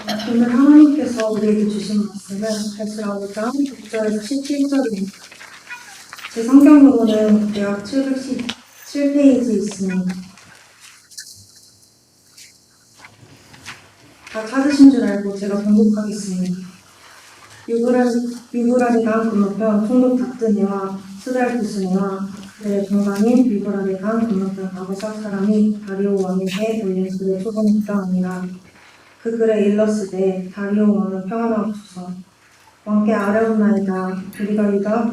오늘 하나님께서 우리에게 주신 말씀은 에스라 5장 6절에서 17절입니다. 제 성경으로는 대략 717페이지 있습니다. 다 찾으신 줄 알고 제가 번복하겠습니다. 유브라데 강 건너편 총독 닥드니와 스달구스니와 그의 동방인 유브라데 강 건너편 아브삭 사람이 다리오 왕에게 올린 글의 초성이 이러하니라. 그 글에 일렀으되 다리오 왕은 평안하옵소서. 왕께 아뢰옵나이다. 우리가 유다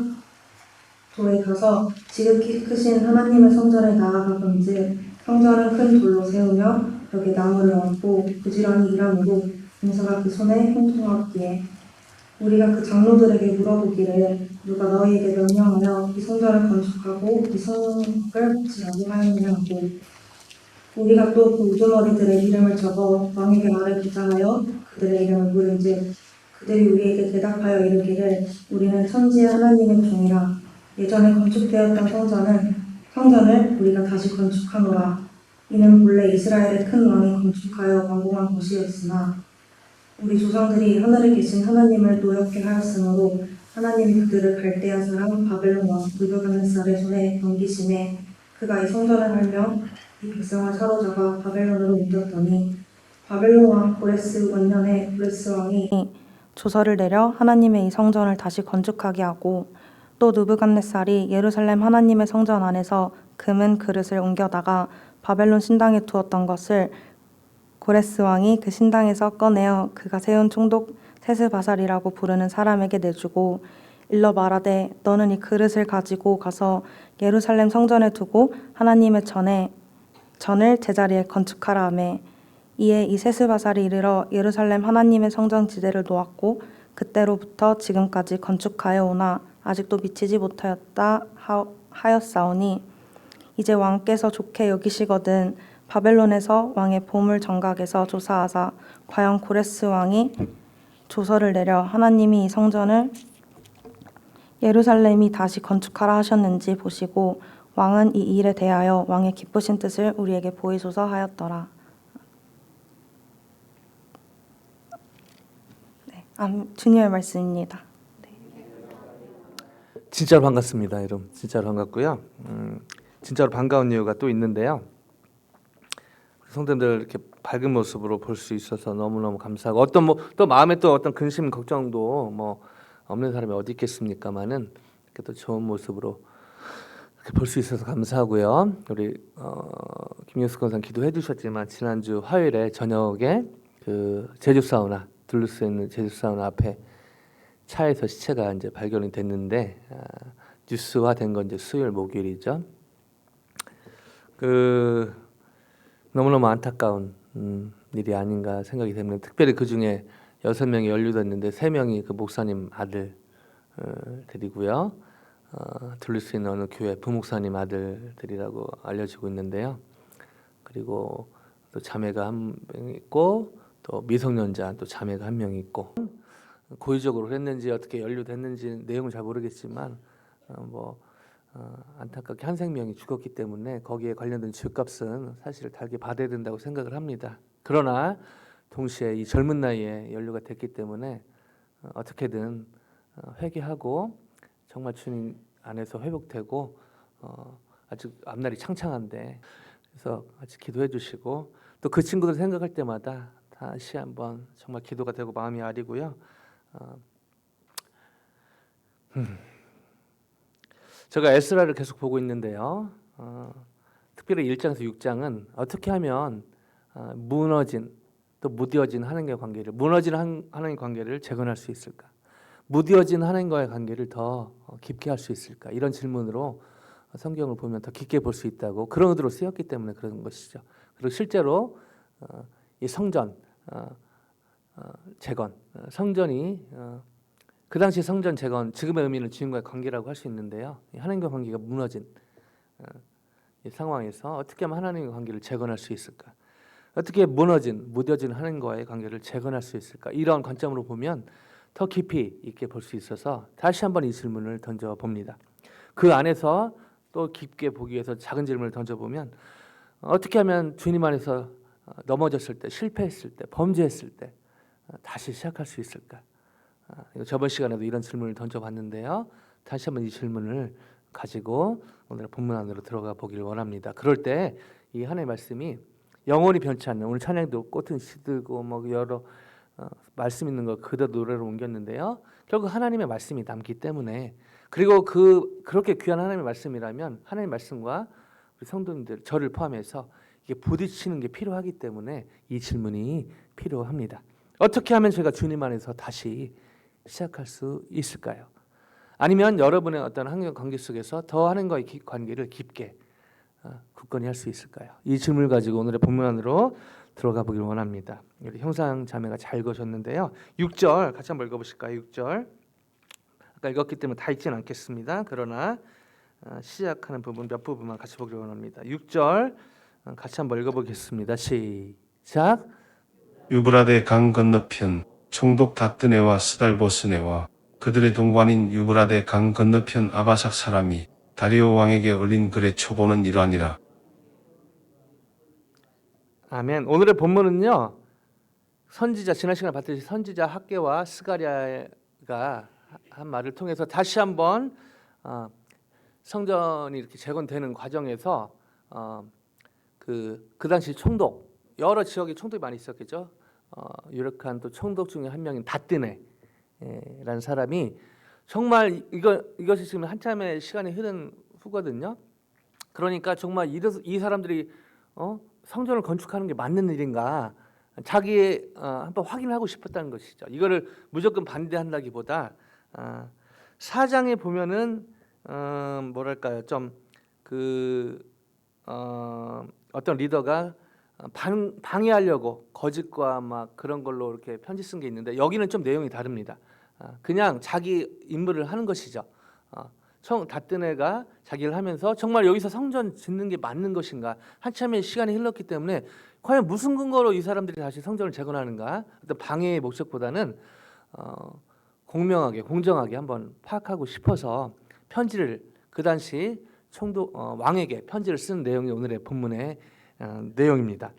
도에 가서 지극히 크신 하나님의 성전에 나아가건즉 성전은 큰 돌로 세우며 벽에 나무를 얹고 부지런히 일함으로 군사가 그 손에 형통하옵기에 우리가 그 장로들에게 물어보기를 누가 너희에게 명령하여 이 성전을 건축하고 이 성을 지으라고 하였느냐 하고 우리가 또 그 우두머리들의 이름을 적어 왕에게 말해보자하여 그들의 이름을 물은즉 그들이 우리에게 대답하여 이르기를 우리는 천지의 하나님의 종이라. 예전에 건축되었던 성전을 우리가 다시 건축하노라. 이는 본래 이스라엘의 큰 왕이 건축하여 완공한 것이었으나 우리 조상들이 하늘에 계신 하나님을 노엽게 하였으므로 하나님이 그들을 갈대아 사람 바벨론 왕 느부갓네살의 손에 넘기심에 그가 이 성전을 할며 이 백성을 사로잡아 바벨론으로 옮겼더니 바벨론 왕 고레스 원년에 고레스 왕이 조서를 내려 하나님의 이 성전을 다시 건축하게 하고 또 느부갓네살이 예루살렘 하나님의 성전 안에서 금은 그릇을 옮겨다가 바벨론 신당에 두었던 것을 고레스 왕이 그 신당에서 꺼내어 그가 세운 총독 세스바살이라고 부르는 사람에게 내주고 일러 말하되 너는 이 그릇을 가지고 가서 예루살렘 성전에 두고 하나님의 전을 제자리에 건축하라 하매 이에 이 세스바살이 이르러 예루살렘 하나님의 성전 지대를 놓았고 그때로부터 지금까지 건축하여 오나 아직도 미치지 못하였다 하였사오니 이제 왕께서 좋게 여기시거든 바벨론에서 왕의 보물 정각에서 조사하사 과연 고레스 왕이 조서를 내려 하나님이 이 성전을 예루살렘이 다시 건축하라 하셨는지 보시고 왕은 이 일에 대하여 왕의 기쁘신 뜻을 우리에게 보이소서 하였더라. 주님의 말씀입니다. 진짜로 반갑습니다, 여러분. 진짜로 반갑고요. 진짜로 반가운 이유가 또 있는데요. 성도님들 이렇게 밝은 모습으로 볼 수 있어서 너무너무 감사하고 또 마음에 또 어떤 근심 걱정도 없는 사람이 어디 있겠습니까만은 이렇게 또 좋은 모습으로 볼 수 있어서 감사하고요. 우리 김영수 권사님 기도해 주셨지만 지난주 화요일에 저녁에 그 제주 사우나 둘루스에 있는 제주 사우나 앞에 차에서 시체가 이제 발견이 됐는데 뉴스화된 건 이제 수요일 목요일이죠. 너무너무 안타까운 일이 아닌가 생각이 됩니다. 특별히 그 중에 6명이 연루됐는데 3명이 그 목사님 아들들이고요. 둘루스에 있는 어느 교회 부목사님 아들들이라고 알려지고 있는데요. 그리고 또 자매가 한 명 있고 또 미성년자 또 자매가 한 명 있고 고의적으로 했는지 어떻게 연루됐는지 내용은 잘 모르겠지만 안타깝게 한 생명이 죽었기 때문에 거기에 관련된 죄값은 사실 달게 받아야 된다고 생각을 합니다. 그러나 동시에 이 젊은 나이에 연루가 됐기 때문에 어떻게든 회개하고 정말 주님 안에서 회복되고 아직 앞날이 창창한데 그래서 같이 기도해 주시고 또 그 친구들 생각할 때마다 다시 한번 정말 기도가 되고 마음이 아리고요. 제가 에스라를 계속 보고 있는데요. 특별히 1장에서 6장은 어떻게 하면 무너진 또 무뎌진 하나님과의 관계를 무너진 하나님과의 관계를 재건할 수 있을까? 무뎌진 하나님과의 관계를 더 깊게 할 수 있을까? 이런 질문으로 성경을 보면 더 깊게 볼 수 있다고 그런 의도로 쓰였기 때문에 그런 것이죠. 그리고 실제로 이 성전 재건 성전이 그 당시 성전 재건 지금의 의미는 주님과의 관계라고 할 수 있는데요. 하나님과 관계가 무너진 이 상황에서 어떻게 하면 하나님과 관계를 재건할 수 있을까? 어떻게 무뎌진 하나님과의 관계를 재건할 수 있을까? 이런 관점으로 보면 더 깊이 있게 볼 수 있어서 다시 한번 이 질문을 던져봅니다. 그 안에서 또 깊게 보기 위해서 작은 질문을 던져보면 어떻게 하면 주님 안에서 넘어졌을 때, 실패했을 때, 범죄했을 때 다시 시작할 수 있을까? 이거 저번 시간에도 이런 질문을 던져봤는데요. 다시 한번 이 질문을 가지고 오늘 본문 안으로 들어가 보기를 원합니다. 그럴 때 이 하나님의 말씀이 영원히 변치 않는, 오늘 찬양도 꽃은 시들고 뭐 여러 말씀 있는 거 그대로 노래로 옮겼는데요. 결국 하나님의 말씀이 남기 때문에, 그리고 그렇게 귀한 하나님의 말씀이라면 하나님의 말씀과 우리 성도님들, 저를 포함해서 이게 부딪히는 게 필요하기 때문에 이 질문이 필요합니다. 어떻게 하면 제가 주님 안에서 다시 시작할 수 있을까요? 아니면 여러분의 어떤 환경 관계 속에서 더 하나님과의 관계를 깊게 굳건히 할 수 있을까요? 이 질문을 가지고 오늘의 본문 안으로 들어가 보길 원합니다. 우리 형상 자매가 잘 읽으셨는데요. 6절 같이 한번 읽어보실까요? 6절 아까 읽었기 때문에 다 읽지는 않겠습니다. 그러나 시작하는 부분 몇 부분만 같이 보기를 원합니다. 6절 같이 한번 읽어보겠습니다. 시작. 유브라데 강 건너편 총독 다뜨네와 스달보스네와 그들의 동반인 유브라데 강 건너편 아바삭 사람이 다리오 왕에게 올린 글의 초보는 이러하니라. 아멘. 오늘의 본문은요, 선지자, 지난 시간에 봤듯이 선지자 학개와 스가랴가 한 말을 통해서 다시 한번 성전이 이렇게 재건되는 과정에서 그 당시 총독, 여러 지역에 총독이 많이 있었겠죠. 유력한 또 총독 중에 한 명인 다뜨네라는 사람이 정말 이것이 지금 한참의 시간이 흐른 후거든요. 그러니까 정말 이 사람들이 성전을 건축하는 게 맞는 일인가, 자기의 한번 확인하고 싶었다는 것이죠. 이거를 무조건 반대한다기보다 4장에 보면은 뭐랄까요, 좀 어떤 리더가 방해하려고 거짓과 막 그런 걸로 이렇게 편지 쓴 게 있는데, 여기는 좀 내용이 다릅니다. 그냥 자기 임무를 하는 것이죠. 다뜨네가 자기를 하면서 정말 여기서 성전 짓는 게 맞는 것인가, 한참의 시간이 흘렀기 때문에 과연 무슨 근거로 이 사람들이 다시 성전을 재건하는가, 어떤 방해의 목적보다는 공명하게 공정하게 한번 파악하고 싶어서 편지를, 그 당시 총독 왕에게 편지를 쓴 내용이 오늘의 본문의 내용입니다.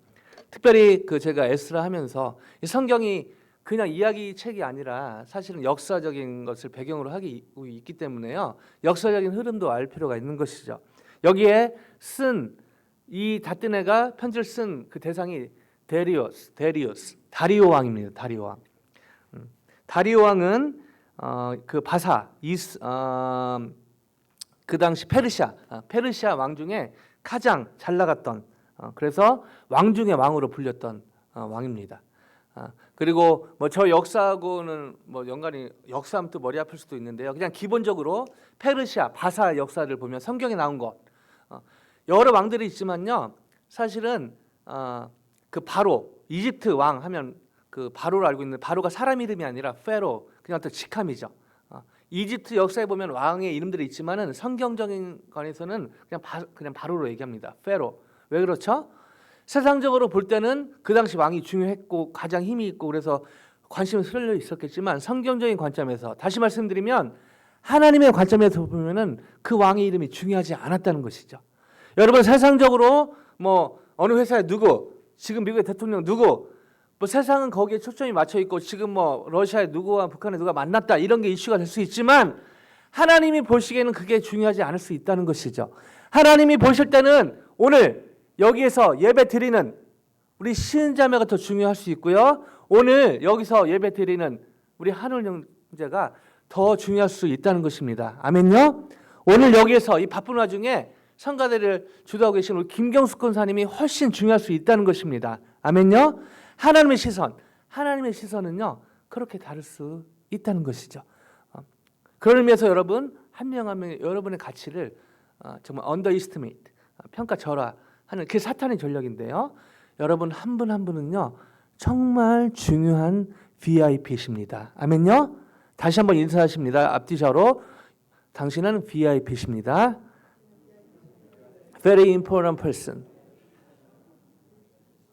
특별히 제가 에스라 하면서 이 성경이 그냥 이야기 책이 아니라 사실은 역사적인 것을 배경으로 하고 있기 때문에요. 역사적인 흐름도 알 필요가 있는 것이죠. 여기에 쓴 이 다뜨네가 편지를 쓴 그 대상이 다리오 왕입니다. 다리오 왕. 다리오 왕은 그 바사 그 당시 페르시아 왕 중에 가장 잘 나갔던, 그래서 왕 중의 왕으로 불렸던 왕입니다. 그리고 뭐 저 역사하고는 뭐 연관이, 역사하면 또 머리 아플 수도 있는데요. 그냥 기본적으로 페르시아 바사 역사를 보면 성경에 나온 것, 여러 왕들이 있지만요, 사실은 그 바로, 이집트 왕 하면 그 바로를 알고 있는, 바로가 사람 이름이 아니라 페로, 그냥 어떤 직함이죠. 이집트 역사에 보면 왕의 이름들이 있지만은 성경적인 관에서는 그냥 바로로 얘기합니다. 페로. 왜 그렇죠? 세상적으로 볼 때는 그 당시 왕이 중요했고 가장 힘이 있고 그래서 관심이 쏠려 있었겠지만, 성경적인 관점에서, 다시 말씀드리면 하나님의 관점에서 보면은 그 왕의 이름이 중요하지 않았다는 것이죠. 여러분, 세상적으로 뭐 어느 회사에 누구, 지금 미국의 대통령 누구, 뭐 세상은 거기에 초점이 맞춰 있고 지금 뭐 러시아의 누구와 북한의 누가 만났다, 이런 게 이슈가 될 수 있지만 하나님이 보시기에는 그게 중요하지 않을 수 있다는 것이죠. 하나님이 보실 때는 오늘 여기에서 예배 드리는 우리 시은자매가 더 중요할 수 있고요, 오늘 여기서 예배 드리는 우리 한울 형제가 더 중요할 수 있다는 것입니다. 아멘요? 오늘 여기에서 이 바쁜 와중에 성가대를 주도하고 계신 우리 김경숙 권사님이 훨씬 중요할 수 있다는 것입니다. 아멘요? 하나님의 시선은요 그렇게 다를 수 있다는 것이죠. 그런 의미에서 여러분 한 명 한 명의 여러분의 가치를 정말 underestimate, 평가절하하는 그 사탄의 전략인데요. 여러분 한 분 한 분은요 정말 중요한 VIP이십니다. 아멘요? 다시 한번 인사하십니다. 앞뒤좌로 당신은 VIP이십니다. Very important person.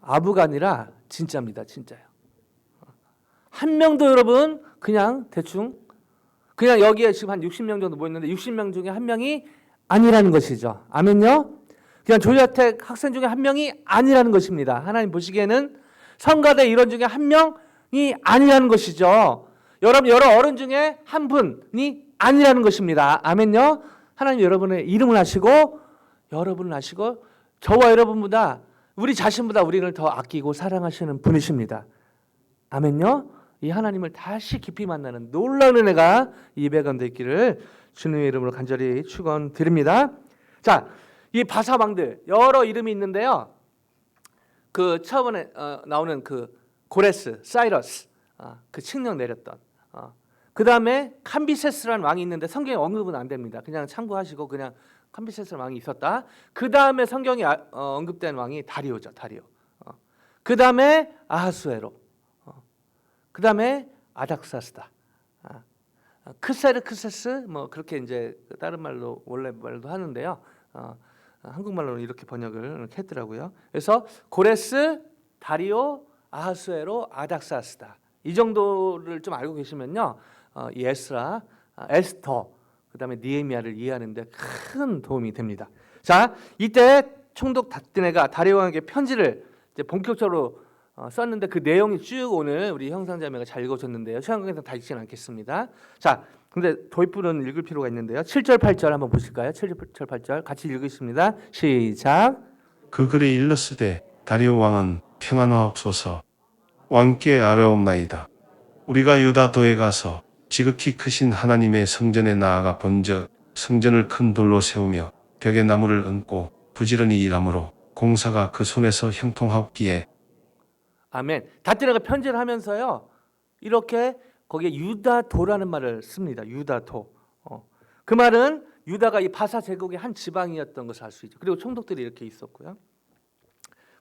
아부가 아니라 진짜입니다. 진짜요. 한 명도 여러분 그냥 대충 그냥 여기에 지금 한 60명 정도 모였는데 60명 중에 한 명이 아니라는 것이죠. 아멘요? 그냥 조자택 학생 중에 한 명이 아니라는 것입니다. 하나님 보시기에는 성가대 일원 중에 한 명 아니라는 것이죠. 여러 어른 중에 한 분이 아니라는 것입니다. 아멘요. 하나님 여러분의 이름을 아시고 여러분을 아시고 저와 여러분보다 우리 자신보다 우리를 더 아끼고 사랑하시는 분이십니다. 아멘요. 이 하나님을 다시 깊이 만나는 놀라운 은혜가 이 예배가운데 있기를 주님의 이름으로 간절히 축원드립니다. 자, 이 바사왕들 여러 이름이 있는데요. 그 처음에 나오는 그 고레스, 사이러스, 그 칙령 내렸던. 그 다음에 캄비세스라는 왕이 있는데 성경에 언급은 안 됩니다. 그냥 참고하시고 그냥 캄비세스라는 왕이 있었다. 그 다음에 성경에 언급된 왕이 다리오죠, 다리오. 그 다음에 아하수에로. 그 다음에 아닥사스다. 크세르크세스 뭐 그렇게 이제 다른 말로 원래 말도 하는데요. 한국말로는 이렇게 번역을 했더라고요. 그래서 고레스, 다리오, 아하수에로, 아닥사스다. 이 정도를 좀 알고 계시면요, 이 에스라, 에스터, 그다음에 니에미아를 이해하는데 큰 도움이 됩니다. 자, 이때 총독 다뜨네가 다리오 왕에게 편지를 이제 본격적으로 썼는데 그 내용이 쭉 오늘 우리 형상자매가 잘 읽어줬는데요. 시간 관계상 다 읽지는 않겠습니다. 자, 근데 도입부는 읽을 필요가 있는데요. 7절 8절 한번 보실까요? 7절 8절 같이 읽으십니다. 시작. 그 글에 일렀으되 다리오 왕은 평안하옵소서. 왕께 아뢰옵나이다. 우리가 유다도에 가서 지극히 크신 하나님의 성전에 나아가 본즉 성전을 큰 돌로 세우며 벽에 나무를 얹고 부지런히 일하므로 공사가 그 손에서 형통하옵기에. 아멘. 다뜨네가 편지를 하면서요, 이렇게 거기에 유다도라는 말을 씁니다. 유다도. 그 말은 유다가 이 바사 제국의 한 지방이었던 것을 알 수 있죠. 그리고 총독들이 이렇게 있었고요.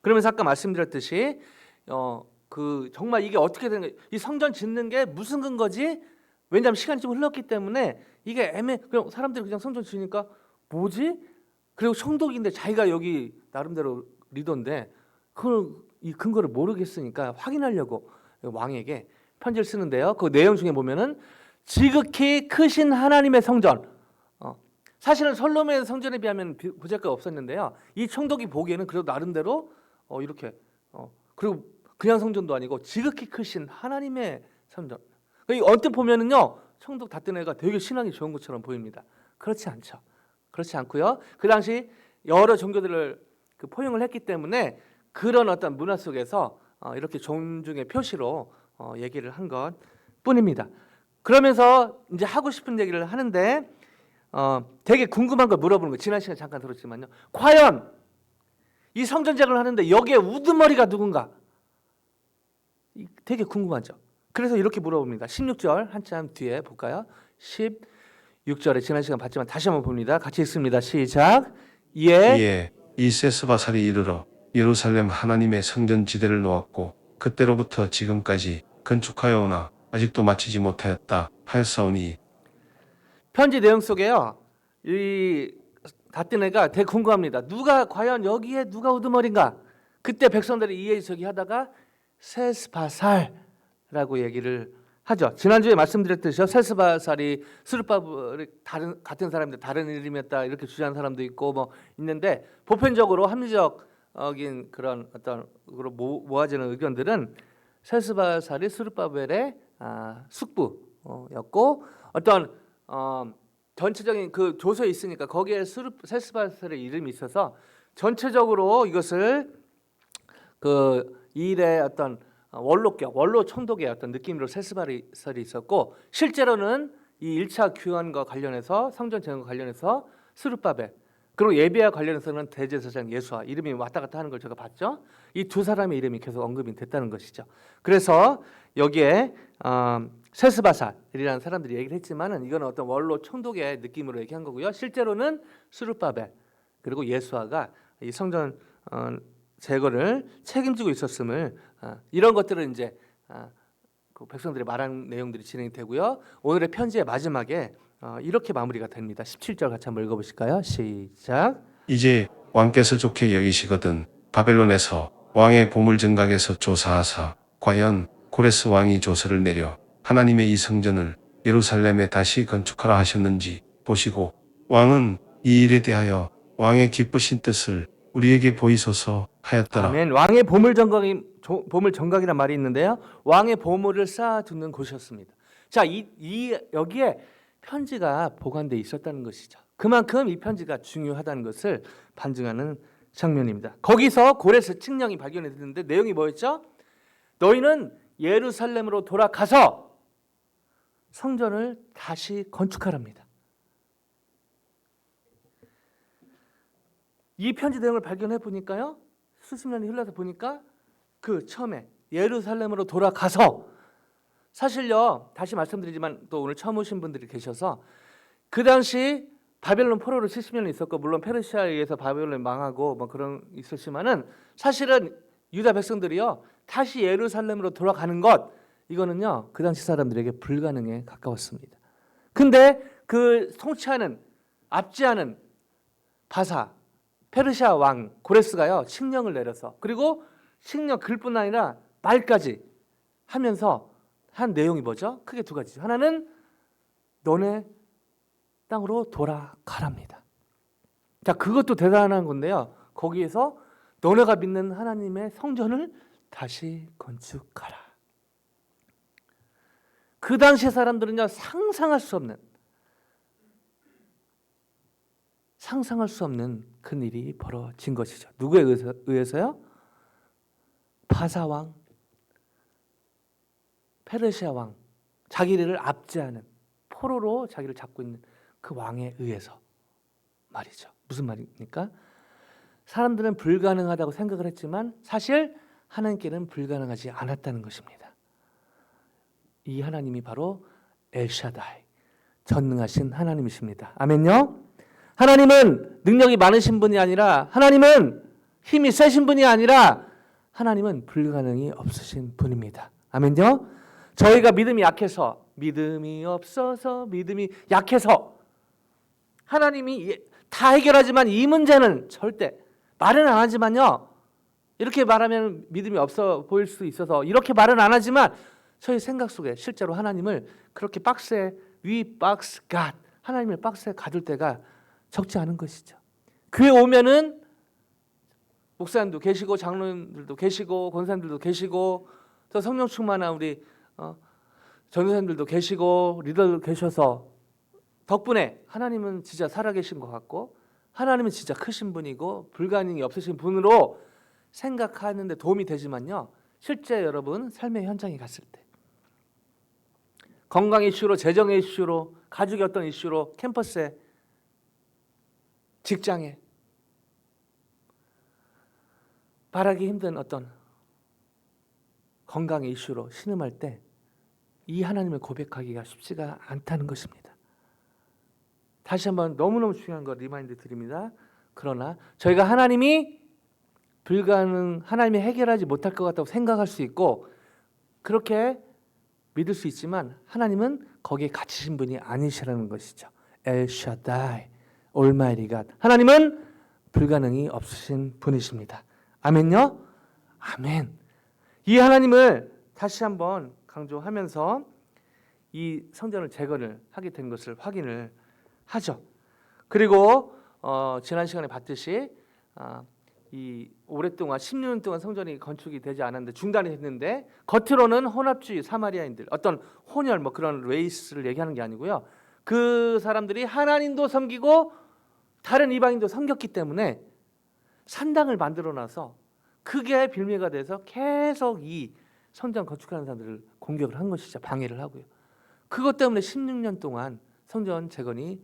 그러면서 아까 말씀드렸듯이 그 정말 이게 어떻게 되는 거예요? 이 성전 짓는 게 무슨 근거지? 왜냐하면 시간이 좀 흘렀기 때문에 이게 그냥 사람들이 그냥 성전 지으니까 뭐지? 그리고 총독인데 자기가 여기 나름대로 리더인데 이 근거를 모르겠으니까 확인하려고 왕에게 편지를 쓰는데요. 그 내용 중에 보면은 지극히 크신 하나님의 성전. 사실은 솔로몬의 성전에 비하면 부족가 없었는데요. 이 총독이 보기에는 그래도 나름대로 이렇게 그리고 그냥 성전도 아니고 지극히 크신 하나님의 성전. 언뜻 보면은요, 총독 다뜨네가 되게 신앙이 좋은 것처럼 보입니다. 그렇지 않죠. 그렇지 않고요. 그 당시 여러 종교들을 포용을 했기 때문에 그런 어떤 문화 속에서 이렇게 존중의 표시로 얘기를 한 것 뿐입니다. 그러면서 이제 하고 싶은 얘기를 하는데 되게 궁금한 걸 물어보는 거예요. 지난 시간에 잠깐 들었지만요. 과연 이 성전작을 하는데 여기에 우두머리가 누군가? 되게 궁금하죠. 그래서 이렇게 물어봅니다. 16절 한참 뒤에 볼까요? 16절에 지난 시간 봤지만 다시 한번 봅니다. 같이 읽습니다. 시작. 이에 이 세스바살이 이르러 예루살렘 하나님의 성전 지대를 놓았고 그때로부터 지금까지 건축하여 오나 아직도 마치지 못하였다 하였사오니. 편지 내용 속에요, 이 다뜨네가 되게 궁금합니다. 과연 여기에 누가 우두머리인가? 그때 백성들이 이해저기 하다가 세스바살라고 얘기를 하죠. 지난주에 말씀드렸듯이요, 세스바살이 스룹바벨이 같은 사람인데 다른 이름이었다 이렇게 주장하는 사람도 있고 뭐 있는데, 보편적으로 합리적인 그런 어떤 모아지는 의견들은 세스바살이 스룹바벨의 숙부였고 어떤 전체적인 그 조서에 있으니까 거기에 세스바살의 이름이 있어서 전체적으로 이것을 그 일의 어떤 원로 총독의 어떤 느낌으로 세스바살이 있었고, 실제로는 이 1차 교환과 관련해서 성전 재건과 관련해서 스룹바벨, 그리고 예배와 관련해서는 대제사장 예수와 이름이 왔다 갔다 하는 걸 제가 봤죠. 이 두 사람의 이름이 계속 언급이 됐다는 것이죠. 그래서 여기에 세스바살이라는 사람들이 얘기를 했지만은 이건 어떤 원로 총독의 느낌으로 얘기한 거고요. 실제로는 스룹바벨 그리고 예수아가 이 성전 제거를 책임지고 있었음을, 이런 것들은 이제 그 백성들이 말한 내용들이 진행이 되고요. 오늘의 편지의 마지막에 이렇게 마무리가 됩니다. 17절 같이 한번 읽어보실까요? 시작. 이제 왕께서 좋게 여기시거든 바벨론에서 왕의 보물 증각에서 조사하사 과연 고레스 왕이 조서를 내려 하나님의 이 성전을 예루살렘에 다시 건축하라 하셨는지 보시고 왕은 이 일에 대하여 왕의 기쁘신 뜻을 우리에게 보이소서 하였더라. 아멘. 왕의 보물 정각이란 말이 있는데요. 왕의 보물을 쌓아두는 곳이었습니다. 자, 여기에 편지가 보관돼 있었다는 것이죠. 그만큼 이 편지가 중요하다는 것을 반증하는 장면입니다. 거기서 고레스 칙령이 발견이 됐는데 내용이 뭐였죠? 너희는 예루살렘으로 돌아가서 성전을 다시 건축하랍니다. 이 편지 내용을 발견해 보니까요, 수십 년이 흘러서 보니까 그 처음에 예루살렘으로 돌아가서, 사실요 다시 말씀드리지만 또 오늘 처음 오신 분들이 계셔서 그 당시 바벨론 포로로 70년이 있었고, 물론 페르시아에 의해서 바벨론이 망하고 뭐 그런 있었지만은 사실은 유다 백성들이요 다시 예루살렘으로 돌아가는 것, 이거는요 그 당시 사람들에게 불가능에 가까웠습니다. 근데 그 통치하는 압제하는 바사 페르시아 왕 고레스가요 칙령을 내려서, 그리고 칙령 글뿐 아니라 말까지 하면서 한 내용이 뭐죠? 크게 두 가지죠. 하나는 너네 땅으로 돌아가랍니다. 자, 그것도 대단한 건데요. 거기에서 너네가 믿는 하나님의 성전을 다시 건축하라. 그 당시 사람들은요 상상할 수 없는 큰 일이 벌어진 것이죠. 누구에 의해서요? 바사왕, 페르시아 왕, 자기를 압제하는 포로로 자기를 잡고 있는 그 왕에 의해서 말이죠. 무슨 말입니까? 사람들은 불가능하다고 생각을 했지만 사실 하나님께는 불가능하지 않았다는 것입니다. 이 하나님이 바로 엘샤다이, 전능하신 하나님이십니다. 아멘요? 하나님은 능력이 많으신 분이 아니라, 하나님은 힘이 세신 분이 아니라, 하나님은 불가능이 없으신 분입니다. 아멘요? 저희가 믿음이 약해서, 믿음이 없어서, 믿음이 약해서 하나님이 다 해결하지만 이 문제는 절대 말은 안 하지만요, 이렇게 말하면 믿음이 없어 보일 수 있어서 이렇게 말은 안 하지만 저희 생각 속에 실제로 하나님을 그렇게 박스에, 위 박스 갓, 하나님을 박스에 가둘 때가 적지 않은 것이죠. 교회 오면은 목사님도 계시고 장로님들도 계시고 권사님들도 계시고 또 성령 충만한 우리 전도사님들도 계시고 리더들도 계셔서 덕분에 하나님은 진짜 살아계신 것 같고 하나님은 진짜 크신 분이고 불가능이 없으신 분으로 생각하는데 도움이 되지만요, 실제 여러분 삶의 현장에 갔을 때 건강 이슈로, 재정 이슈로, 가족의 어떤 이슈로, 캠퍼스에, 직장에 바라기 힘든 어떤 건강의 이슈로 신음할 때 이 하나님을 고백하기가 쉽지가 않다는 것입니다. 다시 한번 너무너무 중요한 거 리마인드 드립니다. 그러나 저희가 하나님이 하나님이 해결하지 못할 것 같다고 생각할 수 있고 그렇게 믿을 수 있지만 하나님은 거기에 갇히신 분이 아니시라는 것이죠. 엘샤다이, 올마이티 갓. 하나님은 불가능이 없으신 분이십니다. 아멘요? 아멘. 이 하나님을 다시 한번 강조하면서 이 성전을 재건을 하게 된 것을 확인을 하죠. 그리고 지난 시간에 봤듯이 이 오랫동안 16년 동안 성전이 건축이 되지 않았는데 중단이 됐는데, 겉으로는 혼합주의 사마리아인들, 어떤 혼혈 뭐 그런 레이스를 얘기하는 게 아니고요, 그 사람들이 하나님도 섬기고 다른 이방인도 섬겼기 때문에 산당을 만들어놔서 그게 빌미가 돼서 계속 이 성전 건축하는 사람들을 공격을 한 것이죠. 방해를 하고요. 그것 때문에 16년 동안 성전 재건이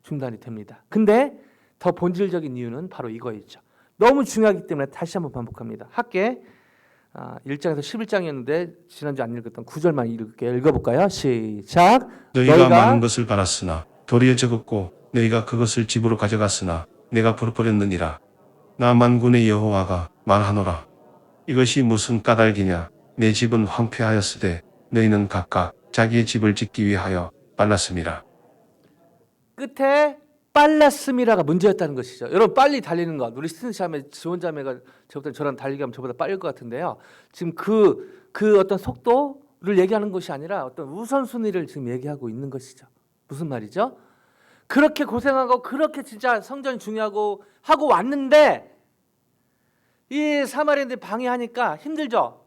중단이 됩니다. 근데 더 본질적인 이유는 바로 이거였죠. 너무 중요하기 때문에 다시 한번 반복합니다. 학계 1장에서 11장이었는데 지난주 안 읽었던 9절만 읽어볼까요? 시작. 너희가 많은 것을 받았으나 도리에 적었고 너희가 그것을 집으로 가져갔으나 내가 버려버렸느니라. 나 만군의 여호와가 말하노라. 이것이 무슨 까닭이냐. 내 집은 황폐하였으되 너희는 각각 자기의 집을 짓기 위하여 빨랐음이라. 끝에 빨랐음이라가 문제였다는 것이죠. 여러분, 빨리 달리는 것, 우리 스틴 자매, 지원 자매가 저랑 달리기 하면 저보다 빠를 것 같은데요. 지금 그 어떤 속도를 얘기하는 것이 아니라 어떤 우선순위를 지금 얘기하고 있는 것이죠. 무슨 말이죠? 그렇게 고생하고 그렇게 진짜 성전이 중요하고 하고 왔는데 이 사마리아인들이 방해하니까 힘들죠.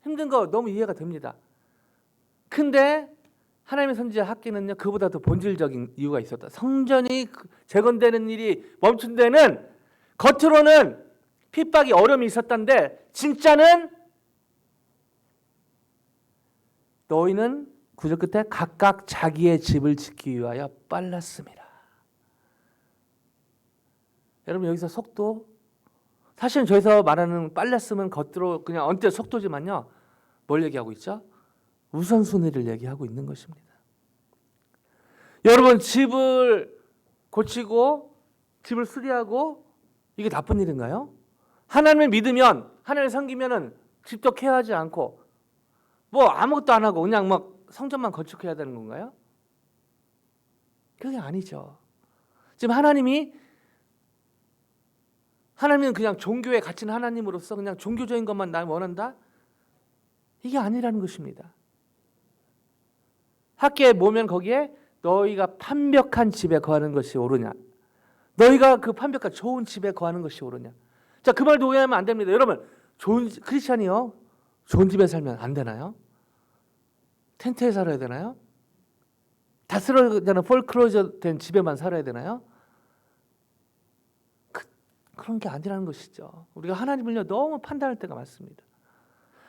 힘든 거 너무 이해가 됩니다. 근데 하나님의 선지자 학기는요, 그보다 더 본질적인 이유가 있었다. 성전이 재건되는 일이 멈춘 데는 겉으로는 핍박이 어려움이 있었던데 진짜는 너희는 구절 끝에 각각 자기의 집을 짓기 위하여 빨랐습니다. 여러분 여기서 속도, 사실은 저기서 말하는 빨랐으면 겉으로 그냥 언뜻 속도지만요, 뭘 얘기하고 있죠? 우선순위를 얘기하고 있는 것입니다. 여러분 집을 고치고 집을 수리하고 이게 나쁜 일인가요? 하나님을 믿으면, 하나님을 섬기면은 집도 케어하지 않고 뭐 아무것도 안 하고 그냥 막 성전만 건축해야 되는 건가요? 그게 아니죠. 지금 하나님은 그냥 종교에 갇힌 하나님으로서 그냥 종교적인 것만 날 원한다? 이게 아니라는 것입니다. 학계에 모면 거기에 너희가 판벽한 집에 거하는 것이 옳으냐, 너희가 그 판벽한 좋은 집에 거하는 것이 옳으냐. 자, 그 말도 오해하면 안 됩니다. 여러분, 좋은 크리스찬이요, 좋은 집에 살면 안 되나요? 텐트에 살아야 되나요? 다 쓰러지는 폴크로저 된 집에만 살아야 되나요? 그런 게 아니라는 것이죠. 우리가 하나님을요 너무 판단할 때가 많습니다.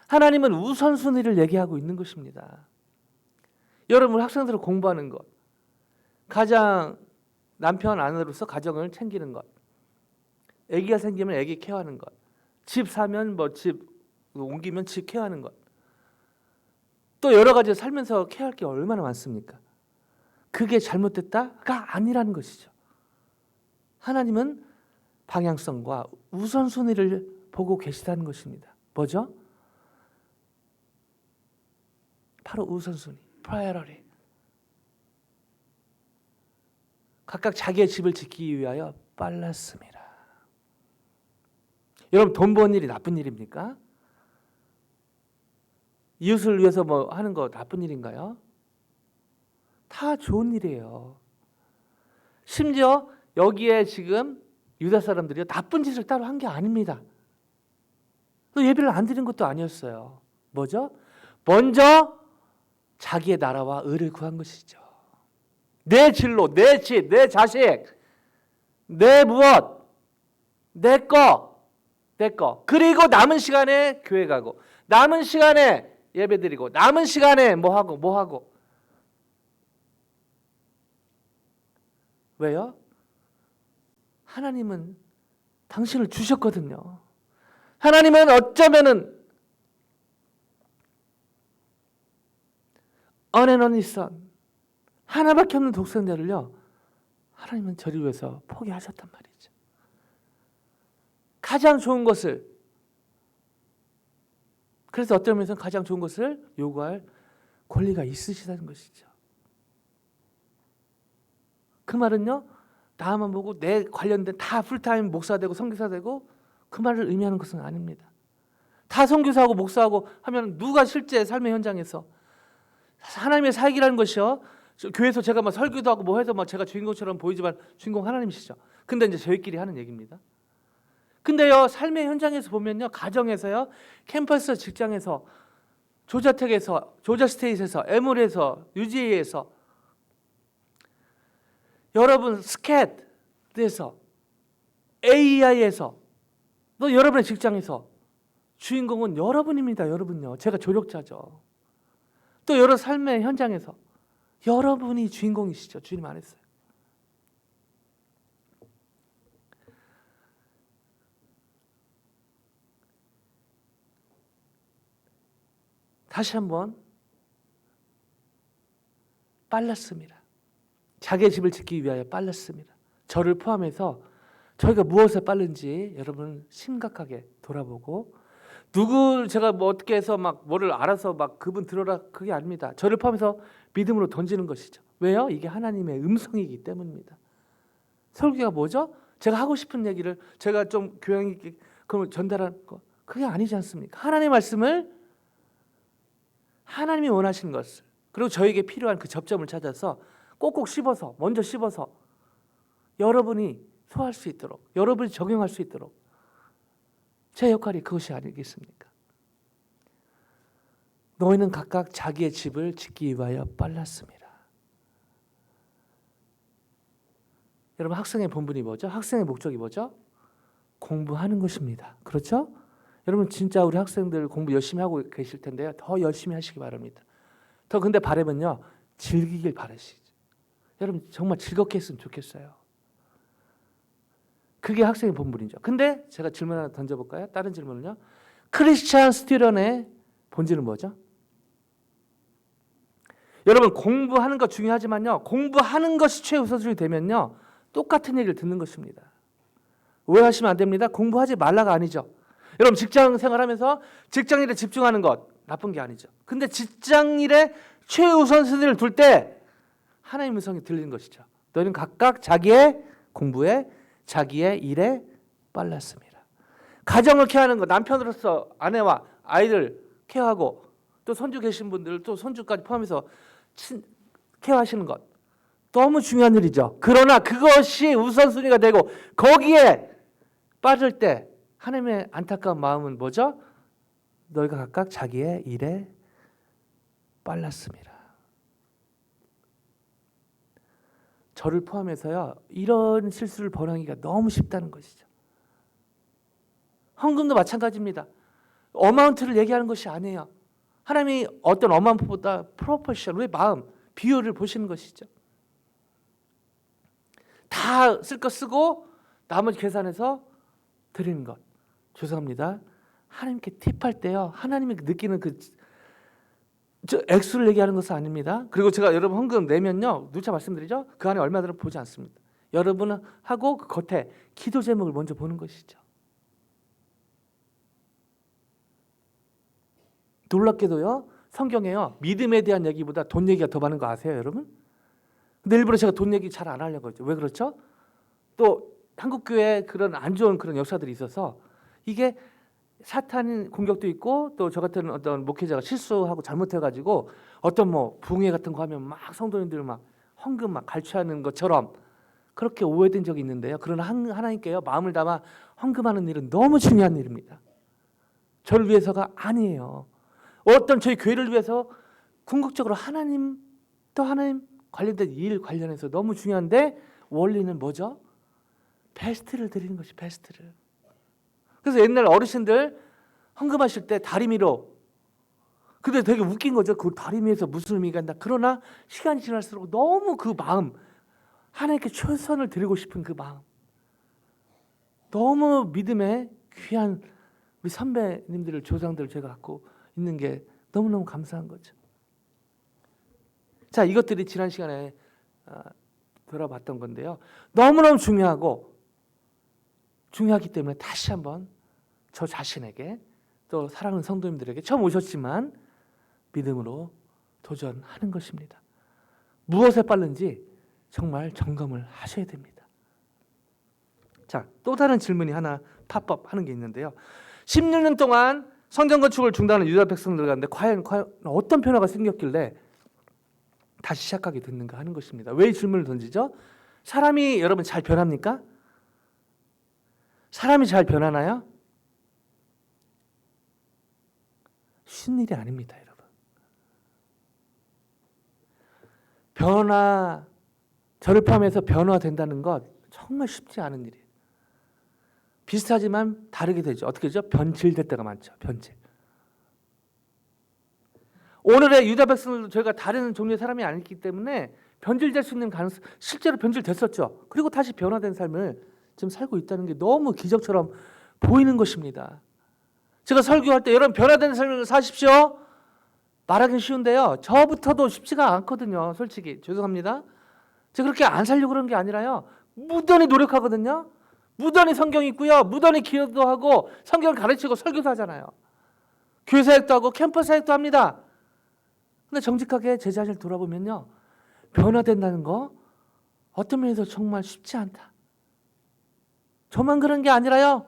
하나님은 우선순위를 얘기하고 있는 것입니다. 여러분 학생들을 공부하는 것, 가장 남편 아내로서 가정을 챙기는 것, 아기가 생기면 아기 케어하는 것, 집 사면 뭐 집 옮기면 집 케어하는 것, 또 여러 가지 살면서 케어할 게 얼마나 많습니까? 그게 잘못됐다가 아니라는 것이죠. 하나님은 방향성과 우선순위를 보고 계시다는 것입니다. 뭐죠? 바로 우선순위, priority. 각각 자기의 집을 짓기 위하여 빨랐습니다. 여러분 돈 버는 일이 나쁜 일입니까? 이웃을 위해서 뭐 하는 거 나쁜 일인가요? 다 좋은 일이에요. 심지어 여기에 지금 유다 사람들이 나쁜 짓을 따로 한 게 아닙니다. 또 예배를 안 드린 것도 아니었어요. 뭐죠? 먼저 자기의 나라와 의를 구한 것이죠. 내 진로, 내 집, 내 자식, 내 무엇, 내 거. 그리고 남은 시간에 교회 가고, 남은 시간에 예배 드리고, 남은 시간에 뭐 하고. 왜요? 하나님은 당신을 주셨거든요. 하나님은 어쩌면은 언앤언이 선 하나밖에 없는 독생자를요, 하나님은 저를 위해서 포기하셨단 말이죠. 가장 좋은 것을, 그래서 어떤 면에서는 가장 좋은 것을 요구할 권리가 있으시다는 것이죠. 그 말은요, 나만 보고 내 관련된 다 풀타임 목사 되고 선교사 되고 그 말을 의미하는 것은 아닙니다. 다 선교사하고 목사하고 하면 누가 실제 삶의 현장에서 하나님의 사역이라는 것이요, 교회에서 제가 막 설교도 하고 뭐 해서 막 제가 주인공처럼 보이지만 주인공 하나님이시죠. 근데 이제 저희끼리 하는 얘기입니다. 근데요, 삶의 현장에서 보면요, 가정에서요, 캠퍼스, 직장에서, 조자택에서, 조자스테이트에서, 에물에서, UGA에서, 여러분 스캣에서, AEI에서, 또 여러분의 직장에서 주인공은 여러분입니다. 여러분요. 제가 조력자죠. 또 여러 삶의 현장에서 여러분이 주인공이시죠. 주님 안에서요. 다시 한번 빨랐습니다. 자기의 집을 짓기 위하여 빨랐습니다. 저를 포함해서 저희가 무엇에 빠른지 여러분 심각하게 돌아보고, 누구 제가 뭐 어떻게 해서 막 뭐를 알아서 막 그분 들어라, 그게 아닙니다. 저를 포함해서 믿음으로 던지는 것이죠. 왜요? 이게 하나님의 음성이기 때문입니다. 설교가 뭐죠? 제가 하고 싶은 얘기를 제가 좀 교양 있게 그걸 전달하는 거, 그게 아니지 않습니까? 하나님의 말씀을, 하나님이 원하시는 것을, 그리고 저에게 필요한 그 접점을 찾아서 꼭꼭 씹어서, 먼저 씹어서 여러분이 소화할 수 있도록, 여러분이 적용할 수 있도록 제 역할이 그것이 아니겠습니까? 너희는 각각 자기의 집을 짓기 위하여 빨랐습니다. 여러분, 학생의 본분이 뭐죠? 학생의 목적이 뭐죠? 공부하는 것입니다. 그렇죠? 여러분, 진짜 우리 학생들 공부 열심히 하고 계실 텐데요. 더 열심히 하시기 바랍니다. 더 근데 바라면요, 즐기길 바라시죠. 여러분, 정말 즐겁게 했으면 좋겠어요. 그게 학생의 본분이죠. 근데 제가 질문 하나 던져볼까요? 다른 질문은요. 크리스찬 스튜던의 본질은 뭐죠? 여러분, 공부하는 것 중요하지만요, 공부하는 것이 최우선순위 되면요, 똑같은 얘기를 듣는 것입니다. 오해하시면 안 됩니다. 공부하지 말라가 아니죠. 여러분, 직장 생활하면서 직장일에 집중하는 것 나쁜 게 아니죠. 근데 직장일에 최우선순위를 둘 때 하나님의 음성이 들리는 것이죠. 너희는 각각 자기의 공부에 자기의 일에 빨랐습니다. 가정을 케어하는 것, 남편으로서 아내와 아이들 케어하고 또 손주 계신 분들, 또 손주까지 포함해서 케어하시는 것 너무 중요한 일이죠. 그러나 그것이 우선순위가 되고 거기에 빠질 때 하나님의 안타까운 마음은 뭐죠? 너희가 각각 자기의 일에 빨랐습니다. 저를 포함해서요, 이런 실수를 범하기가 너무 쉽다는 것이죠. 헌금도 마찬가지입니다. 어마운트를 얘기하는 것이 아니에요. 하나님이 어떤 어마운트보다 프로포션, 우리의 마음, 비율을 보시는 것이죠. 다 쓸 거 쓰고 나머지 계산해서 드리는 것. 죄송합니다. 하나님께 팁할 때요, 하나님이 느끼는 저 액수를 얘기하는 것은 아닙니다. 그리고 제가 여러분 헌금 내면요, 누차 말씀드리죠, 그 안에 얼마 들어 보지 않습니다. 여러분은 하고 그 겉에 기도 제목을 먼저 보는 것이죠. 놀랍게도요, 성경에요, 믿음에 대한 얘기보다 돈 얘기가 더 많은 거 아세요, 여러분? 근데 일부러 제가 돈 얘기 잘 안 하려고 하죠. 왜 그렇죠? 또 한국교회에 그런 안 좋은 그런 역사들이 있어서 이게 사탄 공격도 있고 또 저 같은 어떤 목회자가 실수하고 잘못해가지고 어떤 뭐 부흥회 같은 거 하면 막 성도님들 막 헌금 막 갈취하는 것처럼 그렇게 오해된 적이 있는데요. 그러나 하나님께요, 마음을 담아 헌금하는 일은 너무 중요한 일입니다. 저를 위해서가 아니에요. 어떤 저희 교회를 위해서 궁극적으로 하나님, 또 하나님 관련된 일 관련해서 너무 중요한데 원리는 뭐죠? 베스트를 드리는 것이 베스트를. 그래서 옛날 어르신들 헌금하실 때 다리미로, 근데 되게 웃긴 거죠. 그 다리미에서 무슨 의미가 있나. 그러나 시간이 지날수록 너무 그 마음, 하나님께 최선을 드리고 싶은 그 마음, 너무 믿음의 귀한 우리 선배님들을, 조상들을 제가 갖고 있는 게 너무너무 감사한 거죠. 자, 이것들이 지난 시간에 돌아봤던 건데요. 너무너무 중요하기 때문에 다시 한번 저 자신에게, 또 사랑하는 성도님들에게 처음 오셨지만 믿음으로 도전하는 것입니다. 무엇에 빠른지 정말 점검을 하셔야 됩니다. 자, 또 다른 질문이 하나 팝업 하는 게 있는데요. 16년 동안 성전 건축을 중단한 유다 백성들 가운데 과연 어떤 변화가 생겼길래 다시 시작하게 됐는가 하는 것입니다. 왜 이 질문을 던지죠? 사람이 여러분 잘 변합니까? 사람이 잘 변하나요? 쉬운 일이 아닙니다, 여러분. 저를 포함해서 변화된다는 것 정말 쉽지 않은 일이에요. 비슷하지만 다르게 되죠. 어떻게 되죠? 변질될 때가 많죠. 변질. 오늘의 유다 백성들도 저희가 다른 종류의 사람이 아니기 때문에 변질될 수 있는 가능성, 실제로 변질됐었죠. 그리고 다시 변화된 삶을 지금 살고 있다는 게 너무 기적처럼 보이는 것입니다. 제가 설교할 때 여러분 변화된 삶을 사십시오. 말하기 쉬운데요. 저부터도 쉽지가 않거든요. 솔직히 죄송합니다. 제가 그렇게 안 살려고 그런 게 아니라요. 무던히 노력하거든요. 무던히 성경 읽고요. 무던히 기도도 하고 성경을 가르치고 설교도 하잖아요. 교회 사역도 하고 캠퍼스 사역도 합니다. 근데 정직하게 제 자신을 돌아보면요. 변화된다는 거 어떤 면에서 정말 쉽지 않다. 저만 그런 게 아니라요.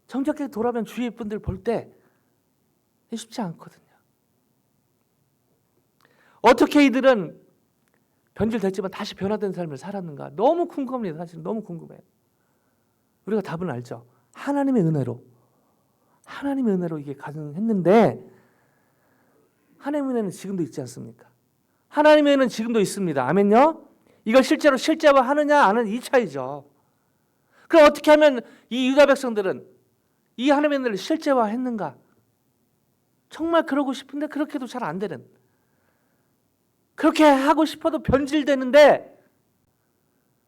정직하게 돌아보면 주위 분들 볼 때 쉽지 않거든요. 어떻게 이들은 변질됐지만 다시 변화된 삶을 살았는가? 너무 궁금합니다. 사실 너무 궁금해요. 우리가 답은 알죠. 하나님의 은혜로 이게 가능했는데 하나님의 은혜는 지금도 있지 않습니까? 하나님의 은혜는 지금도 있습니다. 아멘요? 이걸 실제로 실제화하느냐 아는 이 차이죠. 그럼 어떻게 하면 이 유다 백성들은 이 하나님의 은혜를 실제화했는가? 정말 그러고 싶은데 그렇게도 잘 안 되는, 그렇게 하고 싶어도 변질되는데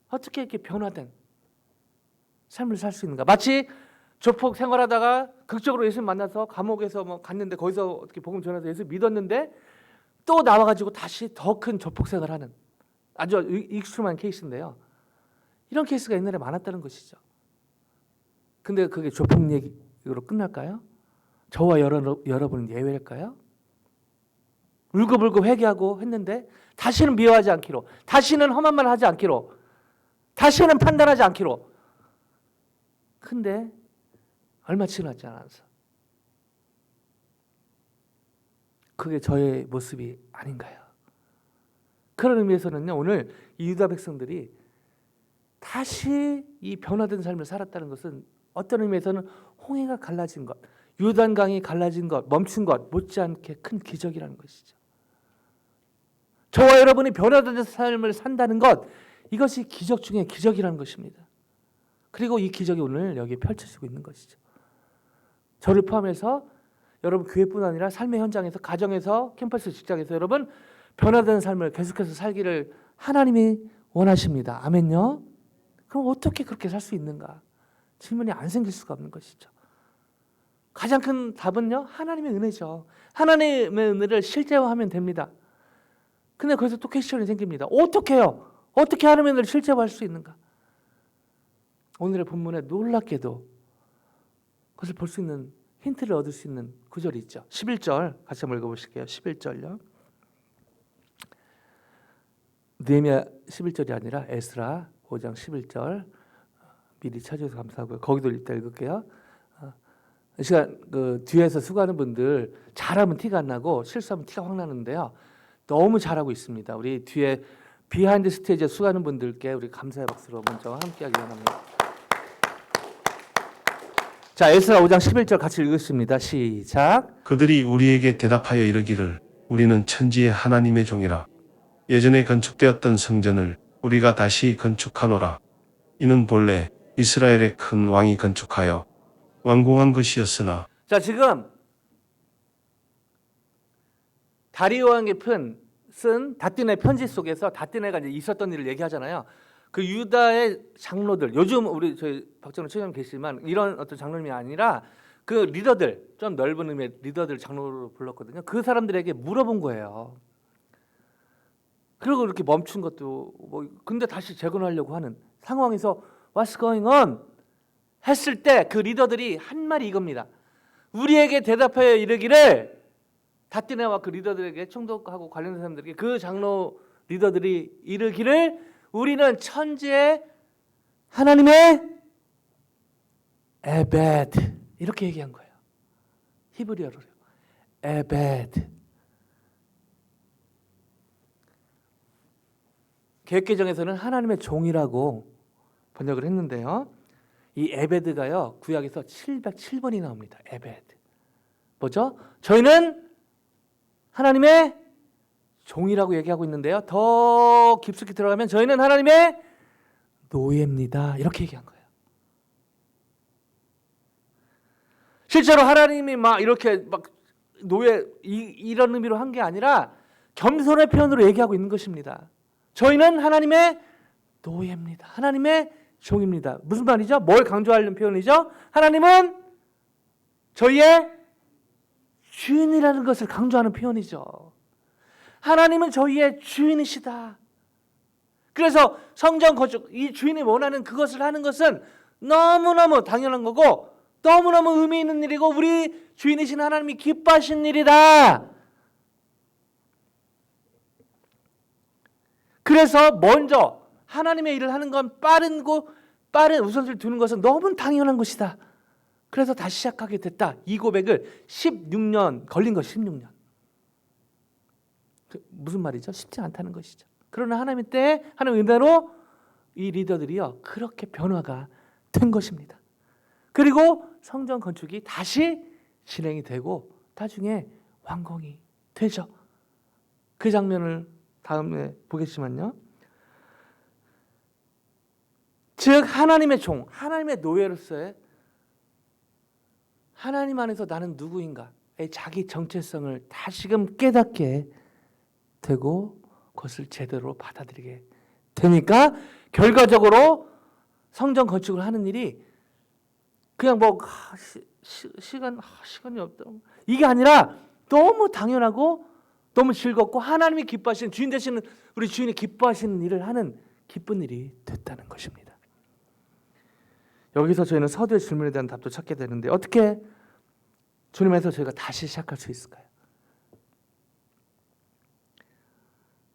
어떻게 이렇게 변화된 삶을 살 수 있는가? 마치 조폭 생활하다가 극적으로 예수님 만나서 감옥에서 뭐 갔는데 거기서 어떻게 복음 전해서 예수 믿었는데 또 나와가지고 다시 더 큰 조폭 생활하는 아주 익스트림한 케이스인데요. 이런 케이스가 옛날에 많았다는 것이죠. 근데 그게 조폭 얘기로 끝날까요? 저와 여러분은 예외일까요? 울고불고 회개하고 했는데 다시는 미워하지 않기로, 다시는 험한 말 하지 않기로, 다시는 판단하지 않기로. 근데 얼마 지나지 않아서 그게 저의 모습이 아닌가요? 그런 의미에서는요, 오늘 이 유다 백성들이 다시 이 변화된 삶을 살았다는 것은 어떤 의미에서는 홍해가 갈라진 것, 요단강이 갈라진 것, 멈춘 것 못지않게 큰 기적이라는 것이죠. 저와 여러분이 변화된 삶을 산다는 것, 이것이 기적 중에 기적이라는 것입니다. 그리고 이 기적이 오늘 여기에 펼쳐지고 있는 것이죠. 저를 포함해서 여러분 교회뿐 아니라 삶의 현장에서, 가정에서, 캠퍼스, 직장에서 여러분 변화된 삶을 계속해서 살기를 하나님이 원하십니다. 아멘요? 그럼 어떻게 그렇게 살 수 있는가? 질문이 안 생길 수가 없는 것이죠. 가장 큰 답은요, 하나님의 은혜죠. 하나님의 은혜를 실제화하면 됩니다. 근데 거기서 또 퀘스천이 생깁니다. 어떻게 해요? 어떻게 하나님의 은혜를 실제화할 수 있는가? 오늘의 본문에 놀랍게도 그것을 볼 수 있는 힌트를 얻을 수 있는 구절이 있죠. 11절 같이 한번 읽어보실게요. 11절요. 느헤미야 11절이 아니라 에스라 5장 11절 미리 찾아주셔서 감사하고요. 거기도 일단 읽을게요. 이 시간 그 뒤에서 수고하는 분들 잘하면 티가 안 나고 실수하면 티가 확 나는데요. 너무 잘하고 있습니다. 우리 뒤에 비하인드 스테이지에 수고하는 분들께 우리 감사의 박수로 먼저 함께하기 원합니다. 자, 에스라 5장 11절 같이 읽겠습니다. 시작. 그들이 우리에게 대답하여 이르기를 우리는 천지의 하나님의 종이라. 예전에 건축되었던 성전을 우리가 다시 건축하노라. 이는 본래 이스라엘의 큰 왕이 건축하여 완공한 것이었으나. 자, 지금 다리오 왕이 쓴 다띠네 편지 속에서 다띠네가 이제 있었던 일을 얘기하잖아요. 그 유다의 장로들, 요즘 우리 저희 박정훈 총장님 계시지만 이런 어떤 장로님이 아니라 그 리더들, 좀 넓은 의미의 리더들 장로로 불렀거든요. 그 사람들에게 물어본 거예요. 그리고 이렇게 멈춘 것도 뭐 근데 다시 재건하려고 하는 상황에서 What's going on? 했을 때 그 리더들이 한 말이 이겁니다. 우리에게 대답하여 이르기를, 다띠네와 그 리더들에게, 총독하고 관련된 사람들에게 그 장로 리더들이 이르기를 우리는 천지의 하나님의 에베드, 이렇게 얘기한 거예요. 히브리어로요. 에베드. 개혁개정에서는 하나님의 종이라고 번역을 했는데요. 이 에베드가요, 구약에서 707번이 나옵니다. 에베드. 뭐죠? 저희는 하나님의 종이라고 얘기하고 있는데요. 더 깊숙이 들어가면 저희는 하나님의 노예입니다. 이렇게 얘기한 거예요. 실제로 하나님이 막 이렇게 막 노예 이런 의미로 한 게 아니라 겸손의 표현으로 얘기하고 있는 것입니다. 저희는 하나님의 노예입니다. 하나님의 종입니다. 무슨 말이죠? 뭘 강조하려는 표현이죠? 하나님은 저희의 주인이라는 것을 강조하는 표현이죠. 하나님은 저희의 주인이시다. 그래서 성전 건축, 이 주인이 원하는 그것을 하는 것은 너무너무 당연한 거고 너무너무 의미 있는 일이고 우리 주인이신 하나님이 기뻐하신 일이다. 그래서 먼저 하나님의 일을 하는 건 빠른 우선순위를 두는 것은 너무 당연한 것이다. 그래서 다시 시작하게 됐다. 이 고백을 16년 걸린 것, 16년. 무슨 말이죠? 쉽지 않다는 것이죠. 그러나 하나님의 때에 하나님의 은혜로 이 리더들이요 그렇게 변화가 된 것입니다. 그리고 성전 건축이 다시 진행이 되고 나중에 완공이 되죠. 그 장면을 다음에 보겠지만요. 즉 하나님의 종, 하나님의 노예로서의 하나님 안에서 나는 누구인가의 자기 정체성을 다시금 깨닫게 되고 그것을 제대로 받아들이게 되니까 결과적으로 성전 건축을 하는 일이 그냥 뭐 시간이 없다 이게 아니라 너무 당연하고 너무 즐겁고 하나님이 기뻐하시는 주인 되시는 우리 주인이 기뻐하시는 일을 하는 기쁜 일이 됐다는 것입니다. 여기서 저희는 서두의 질문에 대한 답도 찾게 되는데 어떻게 주님 안에서 저희가 다시 시작할 수 있을까요?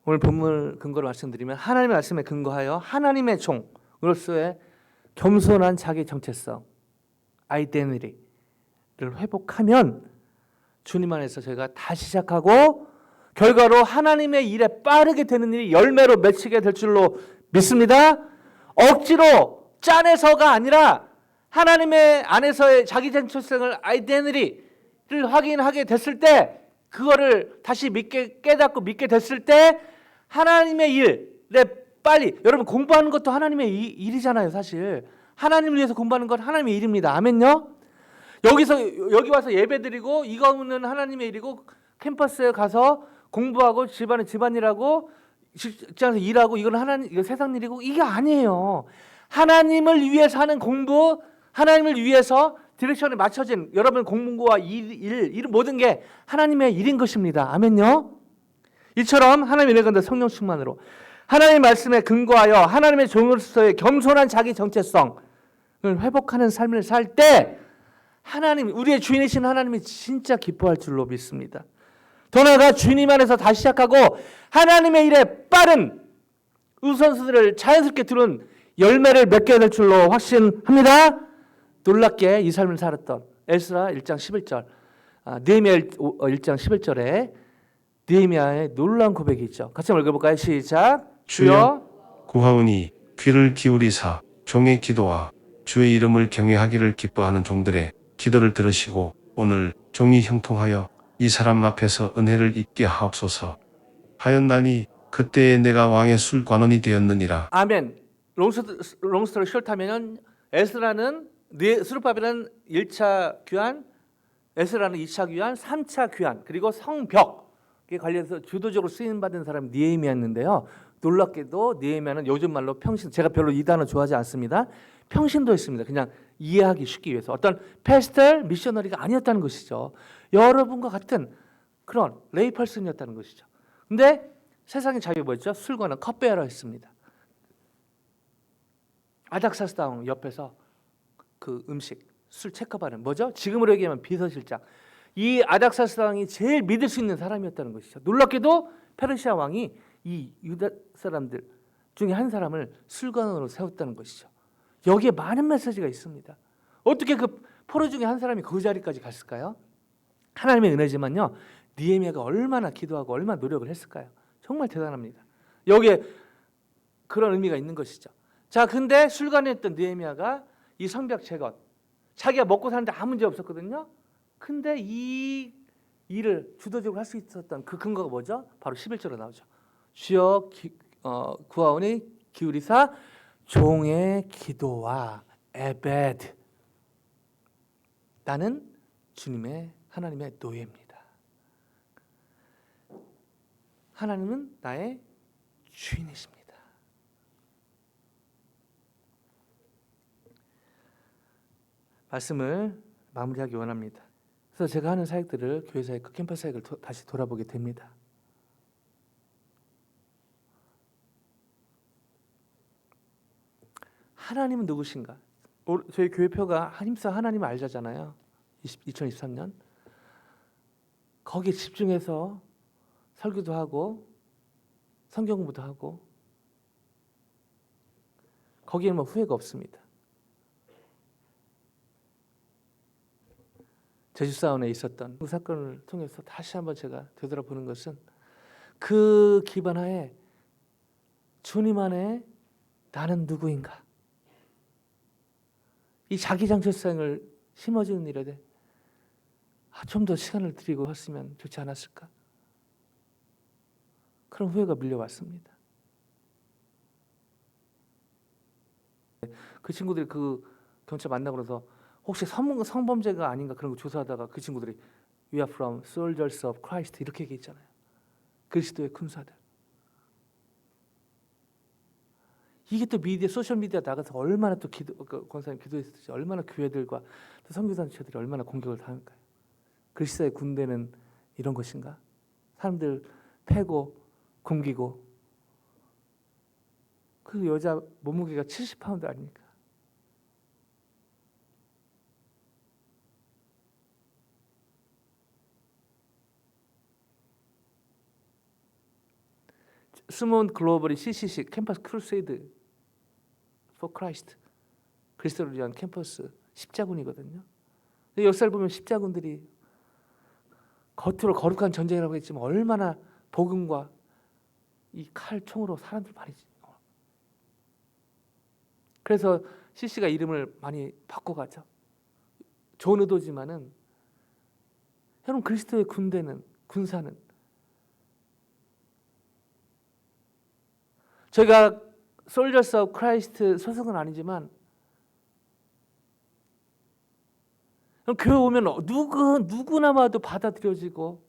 오늘 본문 근거로 말씀드리면 하나님의 말씀에 근거하여 하나님의 종으로서의 겸손한 자기 정체성, 아이덴티티를 회복하면 주님 안에서 저희가 다시 시작하고 결과로 하나님의 일에 빠르게 되는 일이 열매로 맺히게 될 줄로 믿습니다. 억지로 짠해서가 아니라 하나님의 안에서의 자기 정체성을 아이덴티티를 확인하게 됐을 때 그거를 다시 깨닫고 믿게 됐을 때 하나님의 일에 빨리 여러분 공부하는 것도 하나님의 일이잖아요. 사실 하나님을 위해서 공부하는 건 하나님의 일입니다. 아멘요. 여기 와서 예배드리고 이거는 하나님의 일이고 캠퍼스에 가서 공부하고 집안일하고 직장에서 일하고 이건 이거 세상 일이고 이게 아니에요. 하나님을 위해서 하는 공부, 하나님을 위해서 디렉션에 맞춰진 여러분 공부와 일 모든 게 하나님의 일인 것입니다. 아멘요. 이처럼 하나님의 은혜 가운데 성령 충만으로 하나님의 말씀에 근거하여 하나님의 종으로서의 겸손한 자기 정체성을 회복하는 삶을 살 때 하나님, 우리의 주인이신 하나님이 진짜 기뻐할 줄로 믿습니다. 더 나아가 주님 안에서 다시 시작하고 하나님의 일에 빠른 우선순위를 자연스럽게 두는 열매를 맺게 될 줄로 확신합니다. 놀랍게 이 삶을 살았던 에스라 1장 11절, 느헤미야 1장 11절에 느헤미야의 놀라운 고백이 있죠. 같이 한번 읽어볼까요? 시작. 주여 구하오니 귀를 기울이사 종의 기도와 주의 이름을 경외하기를 기뻐하는 종들의 기도를 들으시고 오늘 종이 형통하여 이 사람 앞에서 은혜를 입게 하옵소서 하였나니 그때에 내가 왕의 술관원이 되었느니라. 아멘. 롱스토리 숏하면은 에스라는 스룹바벨은 1차 귀환, 에스라는 2차 귀환, 3차 귀환, 그리고 성벽에 관련해서 주도적으로 쓰임 받은 사람이 느헤미야였는데요. 놀랍게도 느헤미야는 요즘 말로 평신, 제가 별로 이 단어 좋아하지 않습니다. 평신도였습니다. 그냥 이해하기 쉽기 위해서 어떤 패스텔 미셔너리가 아니었다는 것이죠. 여러분과 같은 그런 레이펄슨이었다는 것이죠. 근데 세상의 자유가 뭐였죠? 술과는 컵베어러 했습니다. 아닥사스다운 옆에서 그 음식, 술 체크하는 뭐죠? 지금으로 얘기하면 비서실장. 이 아닥사스다왕이 제일 믿을 수 있는 사람이었다는 것이죠. 놀랍게도 페르시아 왕이 이 유다 사람들 중에 한 사람을 술관원으로 세웠다는 것이죠. 여기에 많은 메시지가 있습니다. 어떻게 그 포로 중에 한 사람이 그 자리까지 갔을까요? 하나님의 은혜지만요. 느헤미야가 얼마나 기도하고 얼마나 노력을 했을까요? 정말 대단합니다. 여기에 그런 의미가 있는 것이죠. 자, 근데 술관이었던 느헤미야가 이 성벽 재건, 자기가 먹고 사는데 아무 문제 없었거든요. 근데 이 일을 주도적으로 할 수 있었던 그 근거가 뭐죠? 바로 11절로 나오죠. 주여 구하오니 기울이사 종의 기도와 에베드, 나는 주님의 하나님의 노예입니다. 하나님은 나의 주인이십니다. 말씀을 마무리하기 원합니다. 그래서 제가 하는 사역들을 교회 사역과 캠퍼스 사역을 다시 돌아보게 됩니다. 하나님은 누구신가? 저희 교회표가 힘써 하나님을 알자잖아요. 2023년. 거기에 집중해서 설교도 하고 성경 공부도 하고 거기에는 뭐 후회가 없습니다. 제주사원에 있었던 그 사건을 통해서 다시 한번 제가 되돌아보는 것은 그 기반하에 주님 안에 나는 누구인가? 이 자기장처성을 심어주는 일에 좀 더 시간을 드리고 했으면 좋지 않았을까? 그런 후회가 밀려왔습니다. 그 친구들이 그 경찰 만나고 나서 혹시 성범죄가 아닌가 그런 거 조사하다가 그 친구들이 We are from soldiers of Christ 이렇게 얘기했잖아요. 그리스도의 군사들. 이게 또 소셜 미디어 나가서 얼마나 또 권사님 기도했듯이 얼마나 교회들과 또 선교단체들이 얼마나 공격을 당할까요? 그리스도의 군대는 이런 것인가? 사람들 패고 굶기고 그 여자 몸무게가 70파운드 아닙니까? 스몬 글로벌이 CCC 캠퍼스 크루세이드 for Christ 그리스도를 위한 캠퍼스 십자군이거든요. 역사를 보면 십자군들이 겉으로 거룩한 전쟁이라고 했지만 얼마나 복음과 이 칼 총으로 사람들 많이 그래서 CC가 이름을 많이 바꿔가죠. 좋은 의도지만은 여러분 그리스도의 군사는 저희가 Soldiers of Christ 소속은 아니지만 교회 오면 누구나 와도 받아들여지고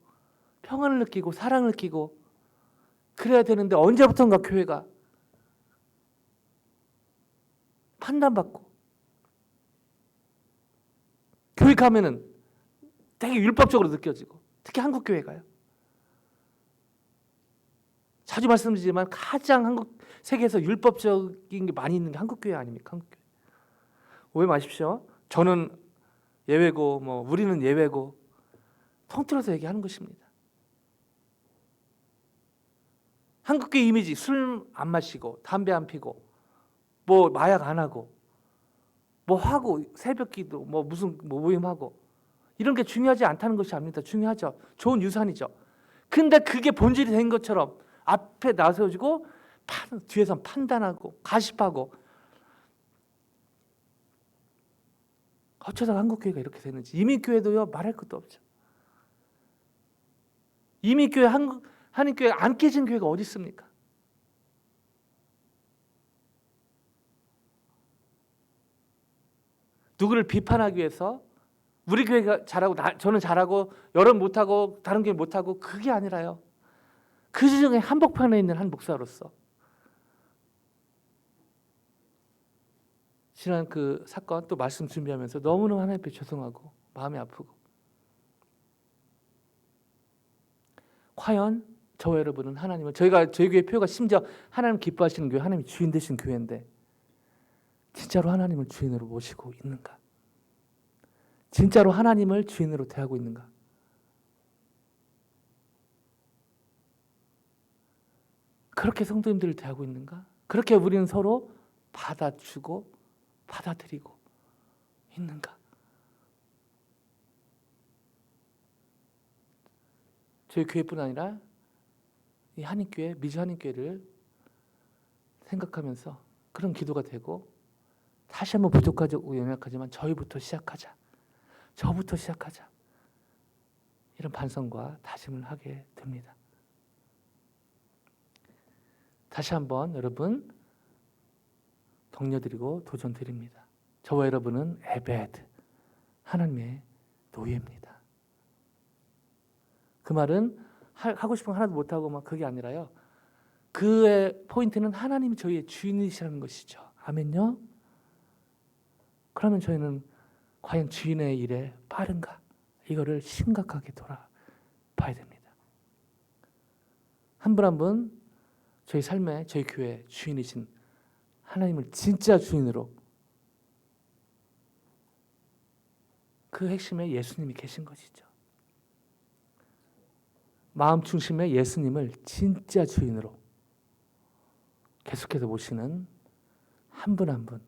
평안을 느끼고 사랑을 느끼고 그래야 되는데 언제부턴가 교회가 판단받고 교회 가면은 되게 율법적으로 느껴지고 특히 한국 교회가요. 자주 말씀드리지만 가장 한국 세계에서 율법적인 게 많이 있는 게 한국 교회 아닙니까? 한국 교회. 오해 마십시오. 저는 예외고 우리는 예외고 통틀어서 얘기하는 것입니다. 한국 교회 이미지 술 안 마시고 담배 안 피고 마약 안 하고 하고 새벽기도 무슨 모임하고 이런 게 중요하지 않다는 것이 아닙니다. 중요하죠. 좋은 유산이죠. 근데 그게 본질이 된 것처럼 앞에 나서지고 뒤에서 판단하고 가십하고 어쩌다가 한국교회가 이렇게 되는지. 이민교회도요 말할 것도 없죠. 이민교회 한인교회 안 깨진 교회가 어디 있습니까? 누구를 비판하기 위해서 우리 교회가 잘하고 저는 잘하고 여러분 못하고 다른 교회 못하고 그게 아니라요. 그 중에 한복판에 있는 한 목사로서 지난 그 사건 또 말씀 준비하면서 너무너무 하나님 앞에 죄송하고 마음이 아프고 과연 저와 여러분은 하나님을 저희 교회 표가 심지어 하나님 기뻐하시는 교회 하나님이 주인 되신 교회인데 진짜로 하나님을 주인으로 모시고 있는가? 진짜로 하나님을 주인으로 대하고 있는가? 그렇게 성도님들을 대하고 있는가? 그렇게 우리는 서로 받아주고 받아들이고 있는가? 저희 교회뿐 아니라 이 한인교회, 미주 한인교회를 생각하면서 그런 기도가 되고 다시 한번 부족하고 연약하지만 저희부터 시작하자. 저부터 시작하자. 이런 반성과 다짐을 하게 됩니다. 다시 한번 여러분 격려드리고 도전드립니다. 저와 여러분은 에베드, 하나님의 노예입니다. 그 말은 하고 싶은 거 하나도 못하고 그게 아니라요. 그의 포인트는 하나님이 저희의 주인이시라는 것이죠. 아멘요? 그러면 저희는 과연 주인의 일에 빠른가? 이거를 심각하게 돌아봐야 됩니다. 한 분 한 분 저희 삶에 저희 교회 주인이신 하나님을 진짜 주인으로 그 핵심에 예수님이 계신 것이죠. 마음 중심에 예수님을 진짜 주인으로 계속해서 모시는 한 분 한 분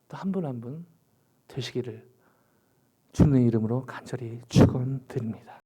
또 한 분 한 분 되시기를 주님의 이름으로 간절히 축원드립니다.